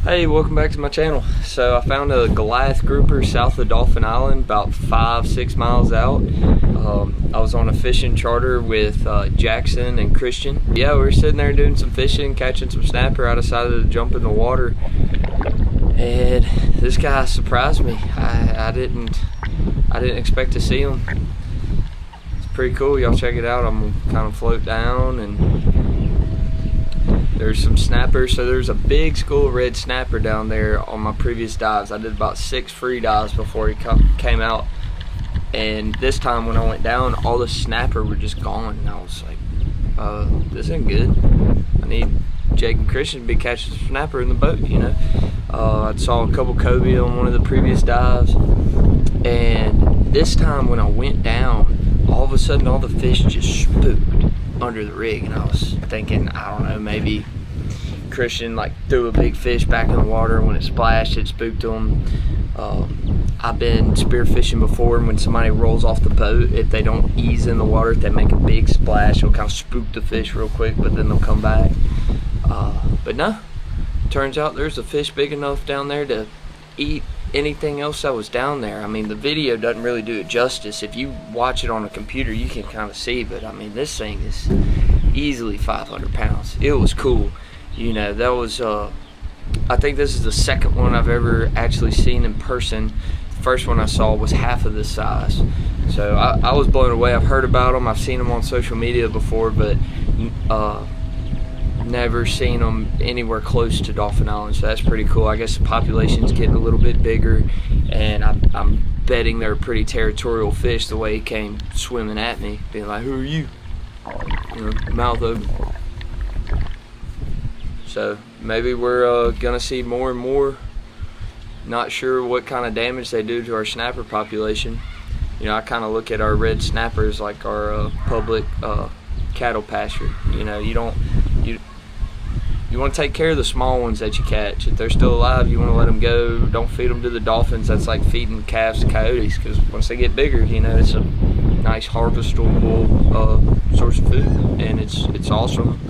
Hey, welcome back to my channel. So I found a Goliath Grouper south of Dauphin Island, about 5-6 miles out. I was on a fishing charter with Jackson and Christian. Yeah, we were sitting there doing some fishing, catching some snapper. I decided to jump in the water, and this guy surprised me. I didn't expect to see him. It's pretty cool. Y'all check it out. I'm gonna kind of float down, and there's some snappers. So there's a big school of red snapper down there on my previous dives. I did about 6 free dives before he came out, and this time when I went down, all the snapper were just gone, and I was like, this ain't good. I need Jake and Christian to be catching some snapper in the boat, you know. I saw a couple cobia on one of the previous dives, and this time when I went down, all of a sudden all the fish just spooked under the rig, and I was thinking, I don't know, maybe Christian like threw a big fish back in the water, and when it splashed it spooked them. I've been spearfishing before, and when somebody rolls off the boat, if they don't ease in the water, if they make a big splash, it'll kind of spook the fish real quick, but then they'll come back. But no, turns out there's a fish big enough down there to eat anything else that was down there. I mean, the video doesn't really do it justice. If you watch it on a computer, you can kind of see, but I mean, this thing is easily 500 pounds. It was cool. You know, that was, I think this is the second one I've ever actually seen in person. The first one I saw was half of this size. So I was blown away. I've heard about them. I've seen them on social media before, but never seen them anywhere close to Dauphin Island, so that's pretty cool. I guess the population's getting a little bit bigger, and I'm betting they're pretty territorial fish the way he came swimming at me, being like, "Who are you?" You know, mouth open. So maybe we're gonna see more and more. Not sure what kind of damage they do to our snapper population. You know, I kind of look at our red snappers like our public cattle pasture. You know, you want to take care of the small ones that you catch. If they're still alive, you want to let them go. Don't feed them to the dolphins. That's like feeding calves to coyotes, because once they get bigger, you know, it's a nice harvestable source of food, and it's awesome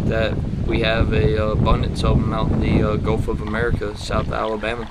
that we have a abundance of them out in the Gulf of America, South Alabama.